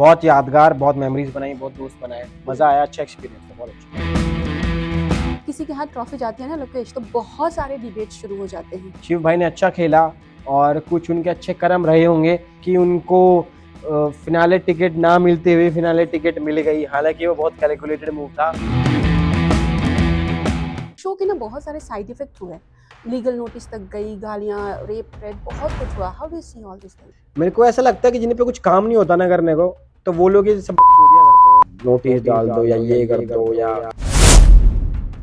बहुत यादगार, बहुत मेमोरीज बनाई, बहुत दोस्त बनाए, मजा आया, अच्छा एक्सपीरियंस था, बहुत अच्छा। किसी के हाथ ट्रॉफी जाती है ना लोकेश, तो बहुत सारे डिबेट शुरू हो जाते हैं। शिव भाई ने अच्छा खेला और कुछ उनके अच्छे कर्म रहे होंगे कि उनको फिनाले टिकट ना मिलते हुए फिनाले टिकट मिल गई। हालांकि वो बहुत कैलकुलेटेड मूव था। शो के ना बहुत सारे साइड इफेक्ट हुए, लीगल नोटिस तक गई, गालियां, रेप थ्रेट, बहुत कुछ हुआ। How do see all this thing? मेरे को ऐसा लगता है कि जिन पे कुछ काम नहीं होता ना करने को, तो वो लोग ये सब बकचोदियां करते हैं। नोटिस डाल दो या ये कर दो या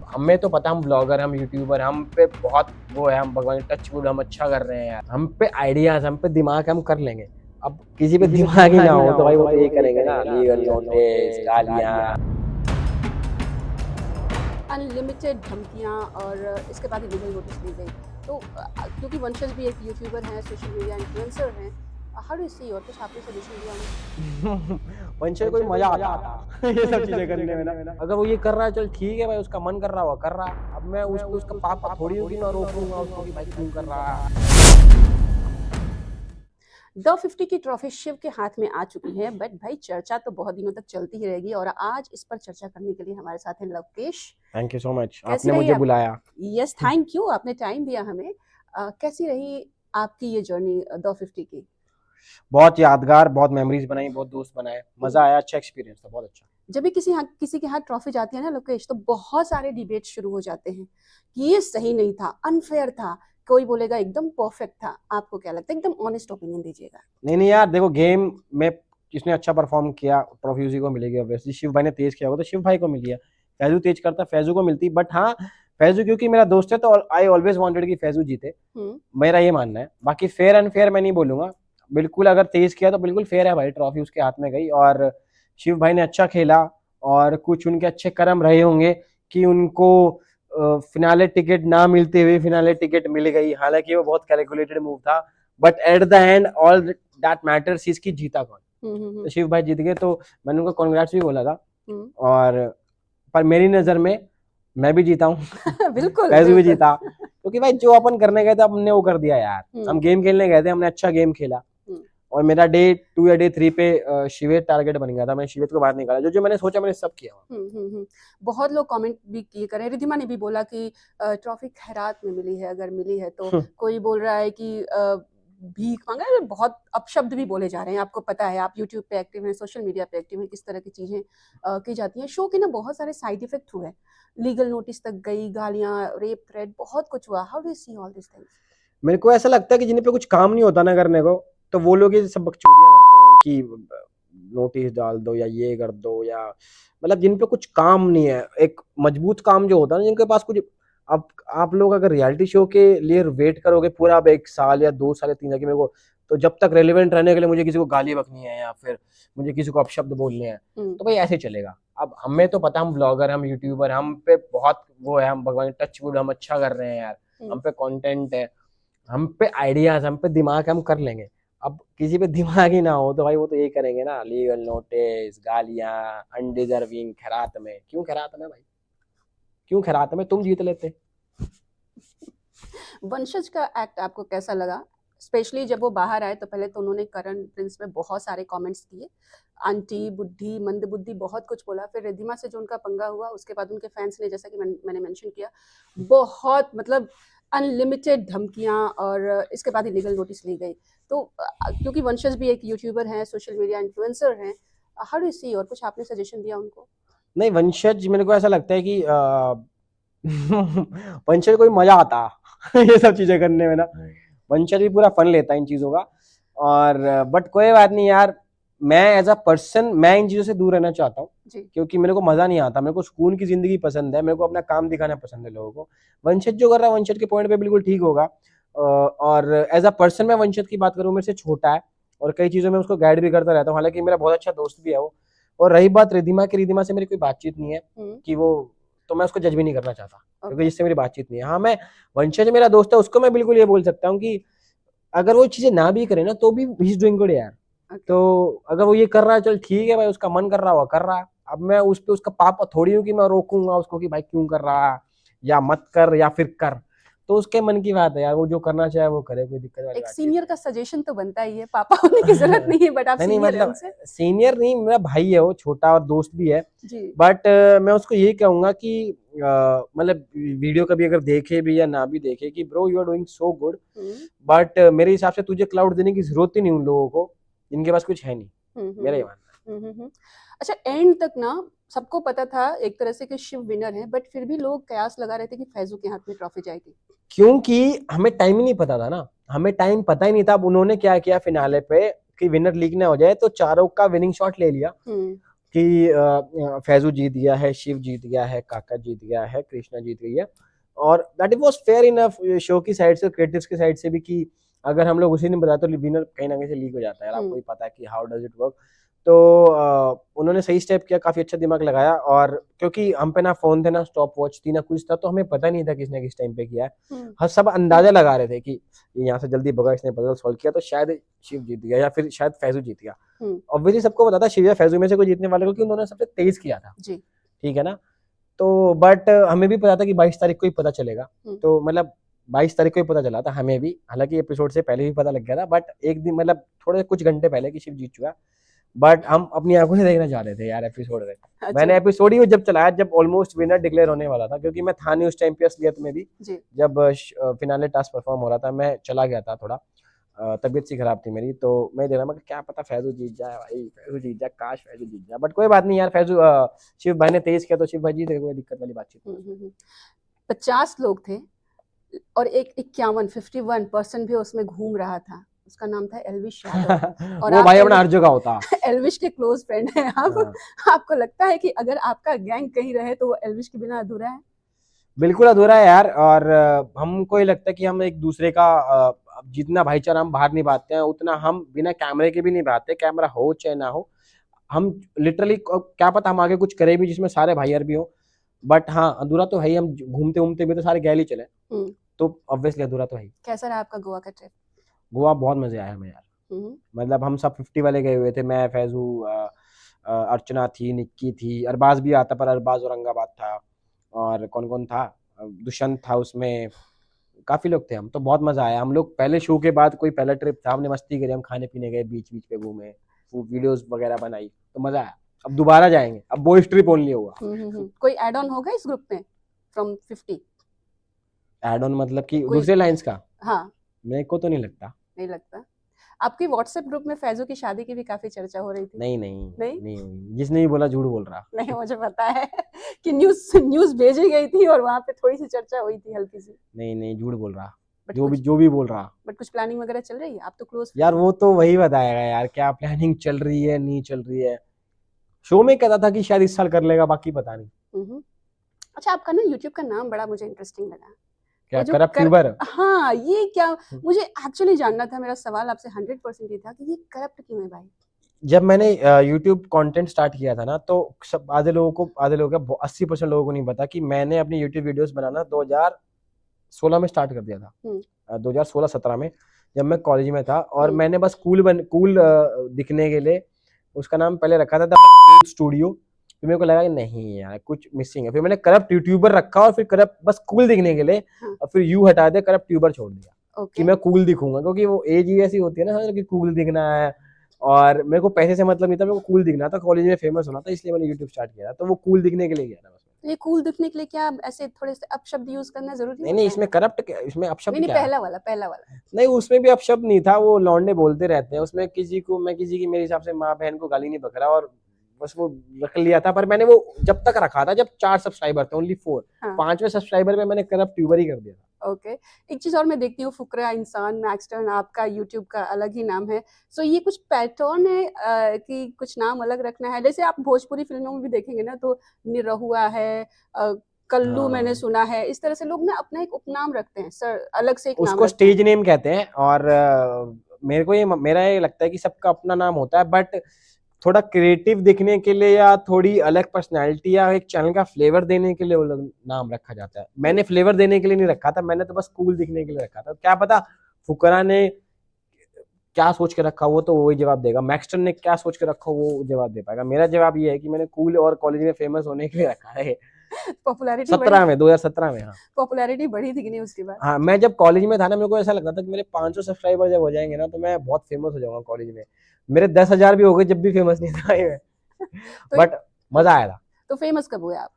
हमें तो पता, हम ब्लॉगर, हम यूट्यूबर, हम पे बहुत वो है, हम भगवान टच वुड, हम अच्छा कर रहे हैं यार। हम पे आइडियाज, हम पे दिमाग, हम कर लेंगे। अब किसी पे दिमाग ही ना हो तो भाई वो तो ये करेंगे ना, लीगल नोटिस, गालियां। अनलिमिटेड धमकियां और इसके बाद लीगल नोटिस दी गई। तो क्योंकि वंशज भी एक यूट्यूबर हैं, सोशल मीडिया इन्फ्लुएंसर हैं, हाउ डू सी, और कुछ आपने सजेशन दिया उन्हें? वंशज कोई मजा आता ये सब चीजें करने में ना। अगर वो ये कर रहा है चल ठीक है भाई, उसका मन कर रहा हुआ कर रहा। अब मैं उस पे उसका पापा थोड़ी हूँ कि मैं रोकूंगा उसको कि भाई क्यों कर रहा है। द 50 की ट्रॉफी शिव के हाथ में आ चुकी है, बट भाई चर्चा तो बहुत दिनों तक चलती ही रहेगी। और आज इस पर चर्चा करने के लिए हमारे साथ हैं Lavkesh. Thank you so much, कैसी आपने रही मुझे आप? बुलाया। यस, थैंक यू, आपने टाइम दिया हमें। कैसी रही आपकी ये जर्नी द 50 की? बहुत यादगार, बहुत मेमोरीज बनाई, बहुत दोस्त बनाए, मजा आया, अच्छा एक्सपीरियंस था, बहुत अच्छा। जब भी किसी के हाथ ट्रॉफी जाती है ना लोकेश, तो बहुत सारे डिबेट शुरू हो जाते हैं कि ये सही नहीं था, अनफेयर था, कोई बोलेगा एकदम परफेक्ट था। आपको क्या लगता है? एकदम ऑनेस्ट ओपिनियन दीजिएगा। नहीं नहीं यार, देखो गेम में जिसने अच्छा परफॉर्म किया ट्रॉफी उसी को मिलेगी ऑब्वियसली। शिव भाई ने तेज किया होगा तो शिव भाई को मिली है। फैजू तेज करता फैजू को मिलती, बट हाँ, फैजू क्योंकि मेरा दोस्त है तो आई ऑलवेज वांटेड कि फैजू जीते। मेरा ये मानना है। बाकी फेयर एंड फेयर मैं नहीं बोलूंगा, बिल्कुल अगर तेज किया तो बिल्कुल फेयर है भाई, ट्रॉफी उसके हाथ में गई। और शिव भाई ने अच्छा खेला और कुछ उनके अच्छे कर्म रहे होंगे कि उनको फिनाले टिकट ना मिलते हुए फिनाले टिकट मिल गई। हालांकि वो बहुत कैलकुलेटेड मूव था, but at the end all that matters is की जीता कौन। तो शिव भाई जीत गए तो मैंने उनको कॉन्ग्रेट्स भी बोला था। और पर मेरी नजर में मैं भी जीता हूँ बिल्कुल फैजू भी बिल्कुल। जीता, क्योंकि भाई जो अपन करने गए थे हमने वो कर दिया यार। हम गेम खेलने गए थे, हमने अच्छा गेम खेला। और मेरा डे 2 या डे 3 पे शिवेत टारगेट बन गया था। मैंने शिवेत को बाहर निकाला, जो जो मैंने सोचा मैंने सब किया। बहुत लोग कमेंट भी किए करें, रिधिमा ने भी बोला कि ट्रॉफी खैरात में मिली है, अगर मिली है तो। कोई बोल रहा है कि भीख मांगा है। बहुत अपशब्द भी बोले जा रहे हैं, आपको पता है, आप यूट्यूब पे एक्टिव हैं, सोशल मीडिया पे एक्टिव हैं, किस तरह की चीजें की जाती हैं। शो के ना बहुत सारे साइड इफेक्ट हुए, लीगल नोटिस तक गई, गालियां, रेप थ्रेट, बहुत कुछ हुआ। How do see all this things? मेरे को ऐसा लगता है कि जिन पे कुछ काम नहीं होता ना करने को, तो वो लोग ये सब बकचोदियां करते हैं कि नोटिस डाल दो या ये कर दो या मतलब जिन पे कुछ काम नहीं है। एक मजबूत काम जो होता है ना, जिनके पास कुछ। अब आप लोग अगर रियलिटी शो के लिए वेट करोगे पूरा अब 1 साल या 2 साल या 3 साल की, मेरे को तो जब तक रेलिवेंट रहने के लिए मुझे किसी को गाली बकनी है या फिर मुझे किसी को अपशब्द बोलने हैं, तो भाई ऐसे चलेगा। अब हमें तो पता, हम ब्लॉगर, हम यूट्यूबर, हम पे बहुत वो है, हम भगवान टच वुड, हम अच्छा कर रहे हैं यार। हम पे कंटेंट है, हम पे आइडियाज, हम पे दिमाग, हम कर लेंगे। अब किसी पे दिमाग ही ना हो तो भाई वो तो ये करेंगे ना, लीगल नोटिस, गालियां, अनडिजर्विंग, खैरात में। क्यों खैरात में भाई, क्यों खैरात में, तुम जीत लेते। वंशज का एक्ट आपको कैसा लगा? स्पेशली जब वो बाहर आए तो पहले तो उन्होंने करण प्रिंस में बहुत सारे कमेंट्स किए, आंटी, बुद्धि, मंद बुद्धि, बहुत कुछ बोला। फिर रिधिमा से जो उनका पंगा हुआ, उसके बाद उनके फैंस ने, जैसा कि मैंने मेंशन किया, बहुत मतलब अनलिमिटेड धमकियां, और इसके बाद ही लीगल नोटिस ली गई। तो क्योंकि वंशज भी एक यूट्यूबर हैं, सोशल मीडिया इन्फ्लुएंसर हैं, हाउ डू सी, और कुछ आपने सजेशन दिया उनको? नहीं, वंशज मेरे को ऐसा लगता है कि वंशज कोई मजा आता ये सब चीजें करने में ना। वंशज भी पूरा फन लेता है इन चीजों का। और बट कोई बात नहीं यार, मैं एज अ पर्सन मैं इन चीजों से दूर रहना चाहता हूँ, क्योंकि मेरे को मजा नहीं आता। मेरे को सुकून की जिंदगी पसंद है, मेरे को अपना काम दिखाना पसंद है लोगों को। वंशज जो कर रहा है वंशज के पॉइंट पे बिल्कुल ठीक होगा। और एज अ पर्सन मैं वंशज की बात करूँ, मेरे से छोटा है और कई चीजों में उसको गाइड भी करता रहता हूँ। हालांकि मेरा बहुत अच्छा दोस्त भी है वो। और रही बात रिधिमा की, रिधिमा से मेरी कोई बातचीत नहीं है कि वो, तो मैं उसको जज भी नहीं करना चाहता क्योंकि जिससे मेरी बातचीत नहीं है। हाँ, मैं वंशज मेरा दोस्त है, उसको मैं बिल्कुल ये बोल सकता हूँ कि अगर वो चीजें ना भी करे ना तो भी ही इज डूइंग गुड यार। तो अगर वो ये कर रहा है चल ठीक है भाई, उसका मन कर रहा होगा कर रहा है। अब मैं उस पे उसका पापा थोड़ी हूँ कि मैं रोकूंगा उसको कि भाई क्यों कर रहा है या मत कर या फिर कर। तो उसके मन की बात है यार, वो जो करना चाहे वो करे, कोई दिक्कत वाली एक बात सीनियर का सजेशन तो बनता ही है, पापा होने की जरूरत नहीं है, बट आप नहीं नहीं, सीनियर है मतलब उनसे। सीनियर नहीं, मेरा भाई है वो, छोटा और दोस्त भी है। जी। बट मैं उसको यही कहूंगा कि मतलब वीडियो कभी अगर देखे भी या ना भी देखे, कि bro you are doing so good, but मेरे हिसाब से तुझे क्लाउड देने की जरूरत ही नहीं उन लोगों को जिनके पास कुछ है नहीं, मेरा ये मानना हम्म। अच्छा, एंड तक ना सबको पता था एक तरह से कि शिव विनर है, बट फिर भी लोग कयास लगा रहे थे कि फैजू के हाथ में ट्रॉफी जाएगी। है। क्योंकि हमें टाइम ही नहीं पता था ना, हमें टाइम पता ही नहीं था। अब उन्होंने क्या किया फिनाले पे कि विनर लीक ना हो जाए, तो चारों का विनिंग शॉट ले लिया कि फैजू जीत गया है, शिव जीत गया है, काका जीत गया है, कृष्णा जीत गई है। और that it was fair enough show की साइड से, क्रिएटिव्स की साइड से भी, कि अगर हम लोग उसी ने बताया तो विनर कहीं ना कहीं से लीक हो जाता है, आपको ही पता है कि हाउ डज इट वर्क। तो उन्होंने सही स्टेप किया, काफी अच्छा दिमाग लगाया। और क्योंकि हम पे ना फोन थे, ना स्टॉप वॉच थी, ना कुछ था, तो हमें पता नहीं था किसने किस टाइम पे किया है। हम सब अंदाजा लगा रहे थे कि यहाँ से जल्दी भगा, इसने पजल सॉल्व किया तो शायद शिव जीत गया या फिर शायद फैजू जीत गया। ऑब्वियसली सबको पता था शिव या फैजू में से कोई जीतने वाले, क्योंकि उन्होंने सबसे तेज किया था जी। ठीक है ना। तो बट हमें भी पता था कि 22 तारीख को ही पता चलेगा, तो मतलब 22 तारीख को ही पता चला था हमें भी, हालांकि एपिसोड से पहले भी पता लग गया था, बट एक दिन मतलब थोड़े कुछ घंटे पहले कि शिव जीत चुका। बट हम अपनी आंखों से देखना चाह रहे थे यार एपिसोड में। अच्छा। मैंने एपिसोड ही जब चलाया जब ऑलमोस्ट विनर डिक्लेयर होने वाला था, क्योंकि मैं था नहीं उस टाइम पे असलियत में भी। जी। जब फिनाले टास्क परफॉर्म हो रहा था, मैं चला गया था थोड़ा, तबीयत सी खराब थी मेरी, तो मैं देख रहा मैं क्या पता फैजू जीत जाए भाई, फैजू जीत जाए, काश फैजू जीत जाए, बट कोई बात नहीं यार, फैजू शिव भाई ने तेज किया तो शिव भाई जीत गए, कोई दिक्कत वाली बातचीत नहीं। 50 लोग थे और एक 51% भी उसमें घूम रहा था, उसका नाम था एल्विश यादव। और वो आप भाई अपना हर जगह होता। एल्विश के क्लोज फ्रेंड हैं आप। हाँ। आपको लगता है कि अगर आपका गैंग कहीं रहे तो वो एल्विश के बिना अधूरा है? बिल्कुल अधूरा है यार। और हमको ये लगता है कि हम एक दूसरे का जितना भाईचारा हम बाहर निभाते हैं, उतना हम बिना कैमरे के भी निभाते हैं, कैमरा हो चाहे ना हो। हम लिटरली क्या पता हम आगे कुछ करें भी जिसमें सारे भाई भी हो, बट हाँ अधूरा तो है ही। हम घूमते घूमते भी तो सारे गैल ही चले, तो ऑब्वियसली अधूरा तो है ही। कैसा रहा आपका गोवा का ट्रिप? गोवा बहुत मजे आया हमें यार। मतलब हम सब 50 वाले गए हुए थे, मैं, फैजू, अर्चना थी, निक्की थी, अरबाज भी आता, पर अरबाज औरंगाबाद था। और कौन कौन था, दुष्यंत था उसमें, काफी लोग थे हम। तो बहुत मजा आया। हम लोग पहले शो के बाद कोई पहला ट्रिप था, हमने मस्ती करी, हम खाने पीने गए, बीच बीच पे घूमे, वीडियोस वगैरह बनाई, तो मजा आया। अब दोबारा जाएंगे, अब बॉयज ट्रिप ओनली होगा। कोई एड ऑन होगा इस ग्रुप में फ्रॉम 50? एड ऑन मतलब कि कोई? दूसरे लाइंस का? हाँ। मेरे को तो नहीं लगता। नहीं लगता? आपकी व्हाट्सएप ग्रुप में फैजू की शादी की भी काफी चर्चा हो रही थी। नहीं नहीं नहीं, नहीं हुई। जिसने भी बोला झूठ बोल रहा। नहीं मुझे पता है कि न्यूज भेजी गई थी और वहां पे थोड़ी सी चर्चा हुई थी हल्की सी। नहीं नहीं झूठ बोल रहा, बट जो भी बोल रहा। बट कुछ प्लानिंग वगैरह चल रही है? आप तो क्लोज यार वो तो वही बताएगा यार, क्या प्लानिंग चल रही है नहीं चल रही है। शो में कहता था कि शायद इस साल कर लेगा, बाकी पता नहीं। अच्छा, आपका ना यूट्यूब का नाम बड़ा मुझे इंटरेस्टिंग लगा। क्या करप्ट यूबर? हाँ, ये क्या, मुझे एक्चुअली जानना था। मेरा सवाल आपसे 100% ये था कि ये करप्ट क्यों है भाई? जब मैंने यूट्यूब कंटेंट स्टार्ट किया था ना, तो सब आधे लोगों का 80% लोगों को नहीं पता कि मैंने अपनी यूट्यूब वीडियोस बनाना 2016 में स्टार्ट कर दिया था। 2016-17 में, जब मैं कॉलेज में था। और मैंने बस कूल दिखने के लिए उसका नाम पहले रखा था द स्टूडियो। फिर मेरे को लगा कि नहीं यार कुछ मिसिंग है, फिर मैंने करप्ट यूट्यूबर रखा, और फिर करप्ट बस कूल दिखने के लिए, और फिर यू हटा दिया, करप्ट यूबर छोड़ दिया कि मैं कूल दिखूंगा, क्योंकि वो एज ही ऐसी होती है ना कि कूल दिखना है। और मेरे को पैसे से मतलब नहीं था, मेरे को कूल दिखना था, कॉलेज में फेमस होना था, इसलिए मैंने यूट्यूब स्टार्ट किया था। तो वो कूल दिखने के लिए किया था बस। तो ये कूल दिखने के लिए क्या ऐसे थोड़े से अपशब्द यूज करना जरूरी नहीं नहीं, इसमें करप्ट, इसमें अपशब्द क्या है? पहला वाला नहीं, उसमें भी अपशब्द नहीं था, वो लौंडे बोलते रहते हैं उसमें। किसी को मैं किसी की मेरे हिसाब से माँ बहन को गाली नहीं बकरा, और बस वो रख लिया था। पर मैंने वो जब तक रखा था जब 4 सब्सक्राइबर थे, ओनली 4। 5वें सब्सक्राइबर में मैंने करप्ट यूबर ही कर दिया था। ओके। एक चीज और मैं देखती हूँ, फुकरा इंसान, मैक्सटर्न, आपका यूट्यूब का अलग ही नाम है। सो ये कुछ पैटर्न है कि कुछ नाम अलग रखना है? जैसे आप भोजपुरी फिल्मों में भी देखेंगे ना, तो निरहुआ है, कल्लू मैंने सुना है, इस तरह से लोग ना अपना एक उपनाम रखते हैं सर, अलग से एक नाम उसको स्टेज नेम कहते हैं। और मेरा ये लगता है कि सबका अपना नाम होता है, बट थोड़ा क्रिएटिव दिखने के लिए या थोड़ी अलग पर्सनैलिटी या एक चैनल का फ्लेवर देने के लिए वो नाम रखा जाता है। मैंने फ्लेवर देने के लिए नहीं रखा था, मैंने तो बस कूल दिखने के लिए रखा था। क्या पता फुकरा ने क्या सोच के रखा, वो तो वही जवाब देगा। मैक्सटन ने क्या सोच के रखा, वो जवाब दे पाएगा। मेरा जवाब ये है कि मैंने कूल और कॉलेज में फेमस होने के लिए रखा है। पॉपुलैरिटी 17 में, 2017 में। हाँ पॉपुलैरिटी बढ़ी थी कि नहीं उसके बाद? हाँ, मैं जब कॉलेज में था ना, मेरे को ऐसा लगता था कि मेरे 500 सब्सक्राइबर जब हो जाएंगे ना, तो मैं बहुत फेमस हो जाऊंगा कॉलेज में। मेरे 10,000 भी हो गए जब भी फेमस नहीं था मैं। तो बट मजा आया था। तो फेमस कब हुए आप?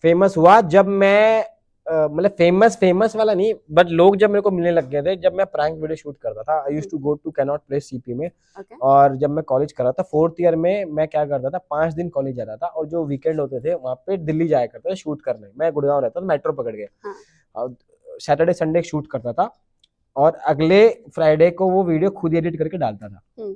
फेमस हुआ जब मैं मतलब फेमस वाला नहीं, बट लोग जब मेरे को मिलने लग गए थे, जब मैं प्रैंक वीडियो शूट करता था। I used to go to Connaught Place CP में। ओके। और जब मैं कॉलेज कर रहा था 4th ईयर में, मैं क्या करता था, 5 दिन कॉलेज जाता था, और जो वीकेंड होते थे वहाँ पे दिल्ली जाया करता था शूट करने। मैं गुड़गांव रहता था, मेट्रो पकड़ के हाँ। सैटरडे संडे शूट करता था, और अगले फ्राइडे को वो वीडियो खुद एडिट करके डालता था।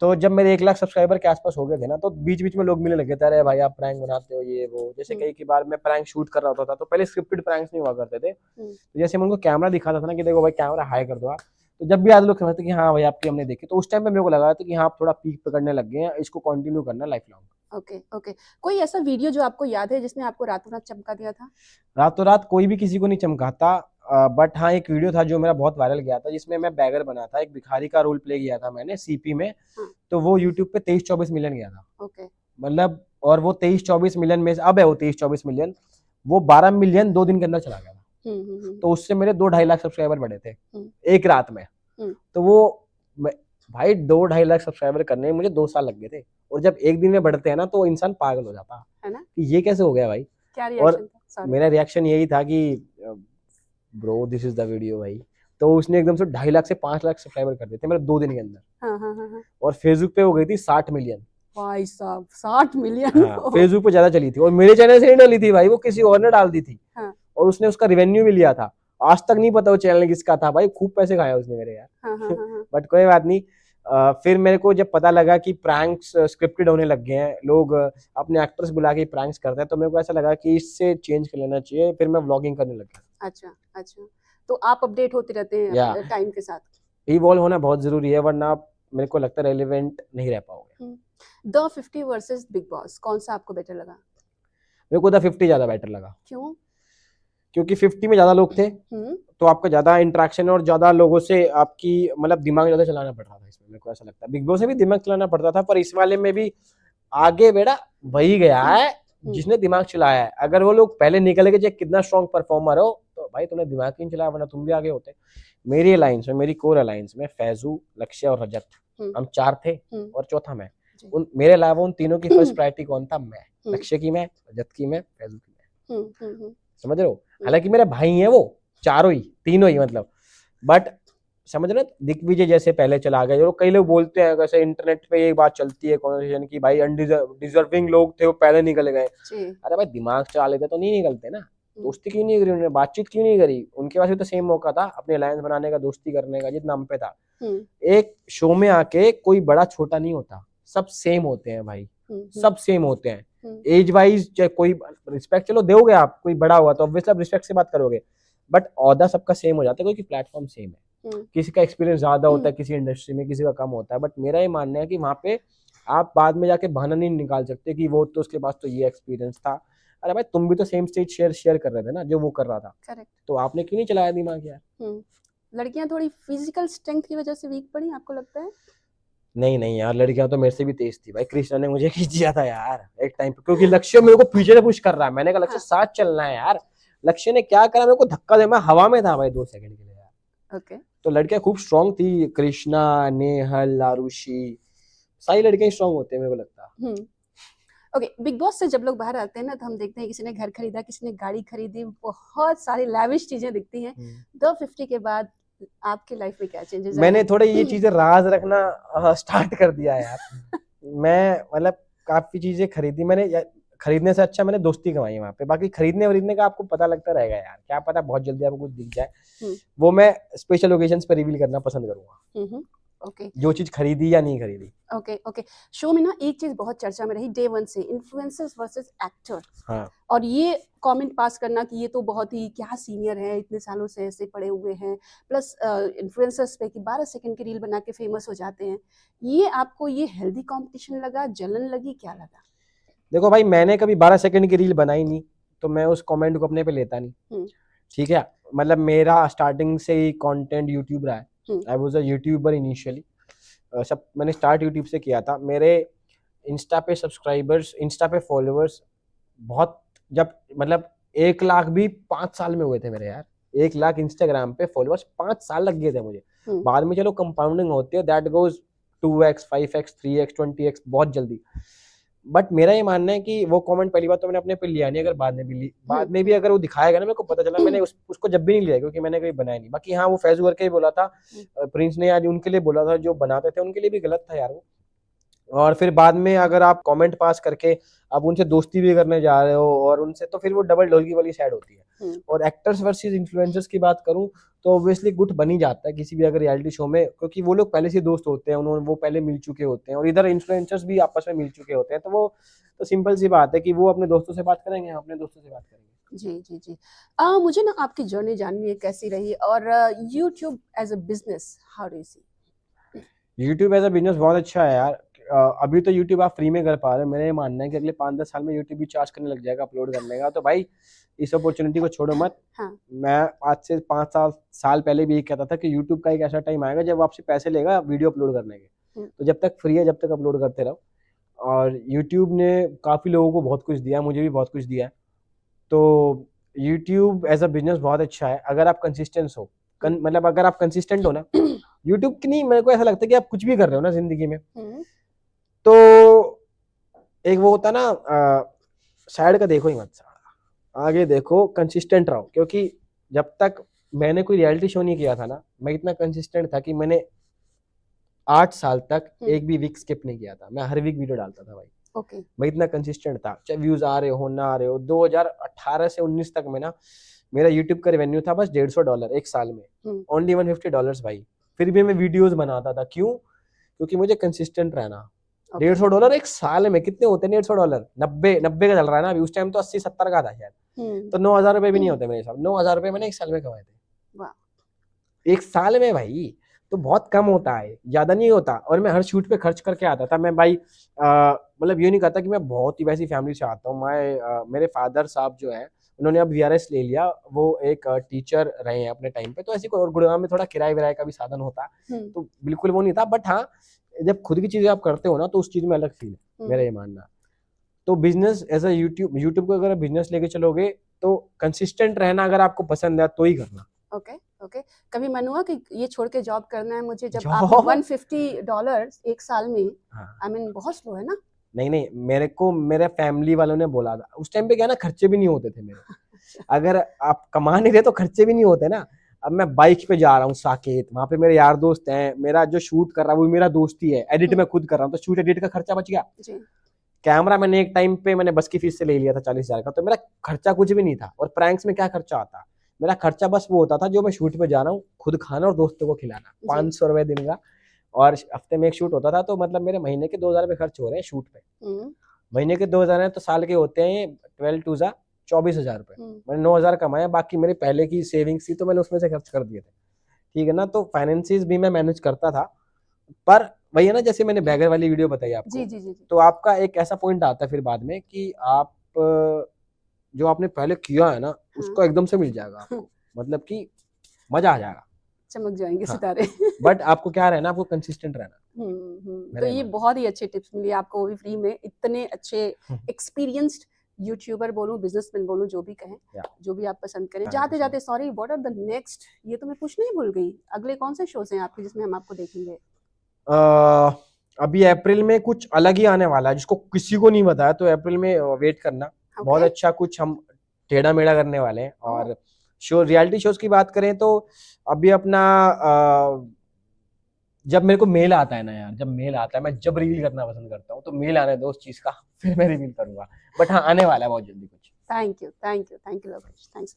तो जब मेरे 1 लाख सब्सक्राइबर के आसपास हो गए थे ना, तो बीच बीच में लोग मिलने लगे थे, अरे भाई आप प्रैंक बनाते हो ये वो। जैसे कई बार मैं प्रैंक शूट कर रहा होता था, तो पहले स्क्रिप्टेड प्रैंक्स नहीं हुआ करते थे। तो जैसे मैं उनको कैमरा दिखाता था ना कि देखो भाई कैमरा हाई कर दो आप, तो जब भी आज लोग समझते कि हाँ भाई आपकी हमने देखी, तो उस टाइम पे मेरे को लगा था कि हाँ आप थोड़ा पीक पकड़ने लग गए हैं, इसको कंटिन्यू करना लाइफ लॉन्ग। Okay okay. कोई ऐसा वीडियो जो आपको याद है जिसने आपको रातों रात चमका दिया था? रातों रात कोई भी किसी को नहीं चमकाता, बट हाँ एक वीडियो था जो मेरा बहुत वायरल गया था, जिसमें मैं बैगर बना था, एक भिखारी का रोल प्ले किया था मैंने सीपी में। तो वो यूट्यूब पे 23-24 मिलियन गया था। ओके। मतलब, और वो 23-24 मिलियन में से अब है वो 23-24 मिलियन, वो 12 मिलियन 2 दिन के अंदर चला गया था। तो उससे मेरे 2-2.5 लाख सब्सक्राइबर बढ़े थे एक रात में। तो वो भाई 2-2.5 लाख सब्सक्राइबर करने में मुझे 2 साल लग गए थे। और जब एक दिन में बढ़ते हैं ना, तो इंसान पागल हो जाता है ना? कि ये कैसे हो गया भाई। क्या और रिएक्शन था? सॉरी। मेरा रिएक्शन यही था कि bro this is the video भाई। तो उसने एकदम से 2.5 लाख से 5 लाख सब्सक्राइबर कर दिए थे मेरे 2 दिन के अंदर। हाँ। और फेसबुक पे हो गई थी 60 मिलियन। भाई साहब 60 मिलियन! हाँ फेसबुक पे ज्यादा चली थी, और मेरे चैनल से नहीं डाली थी भाई, वो किसी और ने डाल दी थी। हाँ। और उसने उसका रिवेन्यू भी लिया था। आज तक नहीं पता वो चैनल किसका था भाई, खूब पैसे खाया उसने मेरे यार। हाँ। बट कोई बात नहीं। फिर मेरे को जब पता लगा कि प्रैंक्स स्क्रिप्टेड होने लग गए हैं, लोग अपने एक्टर्स बुला के प्रैंक्स करते हैं, तो मेरे को ऐसा लगा कि इससे चेंज कर लेना चाहिए। फिर मैं व्लॉगिंग करने लग गया। अच्छा। तो आप अपडेट होते रहते या हैं टाइम के साथ? इवॉल्व होना बहुत जरूरी है, वरना आप मेरे को लगता है रेलिवेंट नहीं रह पाओगे। द 50 वर्सेस बिग बॉस, कौन सा आपको बेटर लगा? मेरे को द 50 ज्यादा बेटर लगा। क्यों? क्योंकि 50 में ज्यादा लोग थे, तो आपका ज्यादा इंटरेक्शन और ज्यादा लोगों से आपकी मतलब दिमाग ज्यादा चलाना पड़ रहा था इसमें। मेरे को ऐसा लगता है बिग बॉस में भी दिमाग चलाना पड़ता था, पर इस वाले में भी आगे बेटा वही गया है जिसने दिमाग चलाया है। अगर वो लोग पहले निकल गए, चाहे कितना स्ट्रॉन्ग परफॉर्मर हो, तो भाई तुमने दिमाग ही नहीं चलाया, वरना तुम भी आगे होते। मेरी अलायंस में, मेरी कोर अलायंस में फैजू, लक्ष्य और रजत, हम 4 थे, और चौथा मैं। मेरे अलावा उन तीनों की फर्स्ट प्रायोरिटी कौन था? मैं। लक्ष्य की मैं, रजत की मैं, फैजू की मैं। समझ रहे हो? हालांकि मेरे भाई हैं वो चारों ही, तीनों ही मतलब, बट समझ रहे, दिग्विजय जैसे पहले चला गए। जो कई लोग बोलते हैं, वैसे इंटरनेट पे ये बात चलती है कॉन्वर्सेशन की, भाई डिजर्विंग लोग थे वो पहले निकल गए। अरे भाई दिमाग चला लेते तो नहीं निकलते ना। दोस्ती क्यों नहीं करी उन्होंने, बातचीत क्यों नहीं करी? उनके पास भी तो सेम मौका था अपने अलायंस बनाने का, दोस्ती करने का, जितना हम पे था। एक शो में आके कोई बड़ा छोटा नहीं होता, सब सेम होते हैं भाई, सब सेम होते हैं। एज वाइज चाहे कोई रिस्पेक्ट चलो दोगे आप, कोई बड़ा हुआ तो ऑब्वियसली आप रिस्पेक्ट से बात करोगे, बट ओहदा सबका सेम हो जाता है क्योंकि प्लेटफॉर्म सेम है। किसी का एक्सपीरियंस ज्यादा होता है किसी इंडस्ट्री में, किसी का कम होता है। बट मेरा ये मानना है कि वहाँ पे आप बाद में जाके बहाना नहीं निकाल सकते कि वो तो उसके पास तो ये एक्सपीरियंस था। अरे भाई तुम भी तो सेम स्टेज शेयर कर रहे थे ना जो वो कर रहा था। करेक्ट। तो आपने क्यों नहीं चलाया दिमाग यार? लड़कियां थोड़ी फिजिकल स्ट्रेंथ की वजह से वीक पड़ी आपको लगता है? नहीं यार, लड़कियां तो मेरे से भी तेज थी भाई। कृष्णा ने मुझे खींच दिया था यार एक टाइम पे, क्योंकि लक्ष्य मेरे को पीछे से पुश कर रहा है। मैंने कहा लक्ष्य साथ चलना है यार। लक्ष्य ने क्या करा, मेरे को धक्का दे, मैं हवा में था भाई 2 सेकंड के लिए यार। ओके। तो लड़कियां खूब स्ट्रांग थी, कृष्णा, नेहल, आरुषि, सारी लड़कियां स्ट्रांग होते हैं मेरे को लगता है। ओके, बिग बॉस से जब लोग बाहर आते हैं ना, तो हम देखते हैं किसी ने घर खरीदा, किसी ने गाड़ी खरीदी, बहुत सारी लैविश चीजें दिखती हैं। द 50 के बाद आपकी लाइफ में क्या चेंजेस आए? मैंने थोड़े ये चीजें राज रखना स्टार्ट कर दिया यार। मैं मतलब काफी चीजें खरीदी मैंने, खरीदने से अच्छा मैंने दोस्ती कमाई वहां पे। बाकी खरीदने का आपको पता लगता रहेगा यार, क्या पता बहुत जल्दी आपको कुछ दिख जाए। वो मैं स्पेशल ओकेजन्स पे रिवील करना पसंद करूंगा। ओके। जो चीज खरीदी या नहीं खरीदी। ओके। शो में ना एक चीज बहुत चर्चा में रही डे 1 से, इन्फ्लुएंसर्स वर्सेस एक्टर। हाँ। और ये कमेंट पास करना कि ये तो बहुत ही क्या सीनियर है, इतने सालों से ऐसे पड़े हुए हैं, प्लस इन्फ्लुएंसर्स पे कि 12 सेकंड की रील बना के फेमस हो जाते हैं। ये आपको ये हेल्दी कंपटीशन लगा, जलन लगी, क्या लगा? देखो भाई, मैंने कभी 12 सेकंड की रील बनाई नहीं, तो मैं उस कमेंट को अपने पे लेता नहीं। ठीक है, मतलब मेरा स्टार्टिंग से ही कंटेंट यूट्यूब रहा है। I was a YouTuber initially. सब मैंने स्टार्ट यूट्यूब से किया था। मेरे इंस्टा पे सब्सक्राइबर्स, इंस्टा पे फॉलोअर्स बहुत जब मतलब 1 लाख भी 5 साल में हुए थे मेरे यार। 1 लाख इंस्टाग्राम पे फॉलोअर्स 5 साल लग गए थे मुझे। हम्म, बाद में चलो कंपाउंडिंग होती है, that goes 2x 5x 3x 20x बहुत जल्दी। बट मेरा ये मानना है कि वो कमेंट पहली बार तो मैंने अपने पे लिया नहीं, अगर बाद में भी ली, बाद में भी अगर वो दिखाएगा ना, मेरे को पता चला, मैंने उसको जब भी नहीं लिया क्योंकि मैंने कभी बनाया नहीं। बाकी हाँ वो फैजू करके ही बोला था, प्रिंस ने आज उनके लिए बोला था जो बनाते थे, उनके लिए भी गलत था यार वो। और फिर बाद में अगर आप कमेंट पास करके आप उनसे दोस्ती भी करने जा रहे हो और उनसे, तो फिर वो डबल ढोलकी वाली साइड होती है। और एक्टर्स वर्सेस इन्फ्लुएंसर्स की बात करूं तो ऑब्वियसली गुट बन ही जाता है किसी भी अगर रियलिटी शो में, क्योंकि वो लोग पहले से दोस्त होते हैं, उन्होंने वो पहले मिल चुके होते हैं, और इधर इन्फ्लुएंसर्स भी आपस में मिल चुके होते हैं, तो वो तो सिंपल सी बात है कि वो अपने दोस्तों से बात करेंगे, हम अपने दोस्तों से बात करेंगे। जी जी जी। मुझे ना आपकी जर्नी जाननी है कैसी रही, और YouTube as a business, how do you see? YouTube as a business बहुत अच्छा है यार। अभी तो यूट्यूब आप फ्री में कर पा रहे हो, मेरा ये मानना है कि अगले 5-10 साल में यूट्यूब भी चार्ज करने लग जाएगा अपलोड करने का, तो भाई इस अपॉर्चुनिटी को छोड़ो मत। हाँ, मैं आज से 5 साल पहले भी ये कहता था कि यूट्यूब का एक ऐसा टाइम आएगा जब आपसे पैसे लेगा वीडियो अपलोड करने के, तो जब तक फ्री है जब तक अपलोड करते रहो। और यूट्यूब ने काफ़ी लोगों को बहुत कुछ दिया, मुझे भी बहुत कुछ दिया है। तो यूट्यूब एज अ बिजनेस बहुत अच्छा है अगर आप कंसिस्टेंस हो, मतलब अगर आप कंसिस्टेंट हो ना, यूट्यूब की नहीं, मेरे को ऐसा लगता है कि आप कुछ भी कर रहे हो ना जिंदगी में, तो एक वो होता है ना, साइड का देखो ही मत, आगे देखो, कंसिस्टेंट रहो। क्योंकि जब तक मैंने कोई रियलिटी शो नहीं किया था ना, मैं इतना कंसिस्टेंट था कि मैंने 8 साल तक एक भी वीक स्किप नहीं किया था, मैं हर वीक वीडियो डालता था भाई। ओके, मैं इतना कंसिस्टेंट था, चाहे व्यूज आ रहे हो ना आ रहे हो। 2018 से 19 तक में ना मेरा यूट्यूब का रेवेन्यू था बस $150 एक साल में, ओनली $150 भाई। फिर भी मैं वीडियोस बनाता था, क्यों? क्योंकि मुझे कंसिस्टेंट रहना। $150 एक साल में कितने होते हैं? $150 90 का चल रहा है ना अभी, उस टाइम तो 80-70 का था शायद, तो 9,000 रुपए भी नहीं होते मेरे हिसाब। 9,000 रुपए मैंने एक साल में कमाए थे, एक साल में भाई। तो बहुत कम होता है, ज्यादा नहीं होता। और मैं हर शूट पे खर्च करके आता था मैं भाई। मतलब ये नहीं कहता कि मैं बहुत ही वैसी फैमिली से आता हूँ। मैं मेरे फादर साहब जो है, उन्होंने अब वीआरएस ले लिया, वो एक टीचर रहे हैं अपने टाइम पे, तो ऐसी कोई, और गुड़गांव में थोड़ा किराए विराए का भी साधन होता, तो बिल्कुल वो नहीं था। बट हाँ, जब खुद की चीजें आप करते हो ना तो उस चीज में अलग फील है, मेरा ये मानना। तो बिजनेस एज अ यूट्यूब को अगर बिजनेस लेके चलोगे तो कंसिस्टेंट रहना अगर आपको पसंद है तो ही करना। Okay okay. कभी मन हुआ कि ये छोड़ के जॉब करना है मुझे, जब जॉब? आपने $150 एक साल में, हाँ। आई मीन बहुत स्लो है ना? नहीं, मेरे को मेरे फैमिली वालों ने बोला था उस टाइम पे, क्या ना, खर्चे भी नहीं होते थे मेरे। अगर आप कमा नहीं रहे तो खर्चे भी नहीं होते ना। अब मैं बाइक पे जा रहा हूँ साकेत, वहां पे मेरे यार दोस्त हैं, मेरा जो शूट कर रहा है वो मेरा दोस्त ही है, एडिट मैं खुद कर रहा हूँ, तो शूट एडिट का खर्चा बच गया। जी। कैमरा मैंने एक टाइम पे मैंने बस की फीस से ले लिया था 40,000 का, तो मेरा खर्चा कुछ भी नहीं था। और प्रैंक्स में क्या खर्चा आता, मेरा खर्चा बस वो होता था जो मैं शूट पे जा रहा हूँ खुद खाना और दोस्तों को खिलाना, 500 रुपए दिन का। और हफ्ते में एक शूट होता था, तो मतलब मेरे महीने के 2,000 रुपए खर्च हो रहे हैं शूट पे। महीने के 2,000 है तो साल के होते हैं 12 टू 24,000 रुपए। मैंने 9,000 कमाया, बाकी मेरी पहले की सेविंग्स थी तो मैंने उसमें से खर्च कर दिए थे। ठीक है ना, तो फाइनेंसिस भी मैं मैनेज करता था। पर वही है ना, जैसे मैंने बैगर वाली वीडियो बताई आपको, जी जी जी जी। तो आपका एक ऐसा पॉइंट आता है फिर बाद में कि आप जो आपने पहले किया है ना उसको एकदम से मिल जाएगा आपको, मतलब कि मजा आ जाएगा, चमक जाएंगे हाँ। सितारे। बट आपको क्या रहना, आपको कंसिस्टेंट रहना। तो मेरा ये ये मानना बहुत ही अच्छे टिप्स मिली आपको, वो भी फ्री में। इतने अच्छे एक्सपीरियंस्ड यूट्यूबर बोलूं, बिजनेसमैन बोलूं, जो भी कहें, या जो भी आप पसंद करें। हाँ, जाते जाते sorry, what are the next, ये तो मैं पूछना ही भूल गई, अगले कौन से शोज हैं आपके जिसमें हम आपको देखेंगे? अभी अप्रैल में कुछ अलग ही आने वाला है जिसको किसी को नहीं बताया, तो अप्रैल में वेट करना। बहुत अच्छा कुछ हम टेढ़ा मेढ़ा करने वाले हैं। और शो, रियलिटी शोज की बात करें तो अभी अपना जब मेरे को मेल आता है ना यार, जब मेल आता है, मैं जब रिवील करना पसंद करता हूँ, तो मेल आने दो उस चीज का, फिर मैं रिवील करूंगा। बट हाँ, आने वाला है बहुत जल्दी कुछ। Thank you Lokesh, thanks.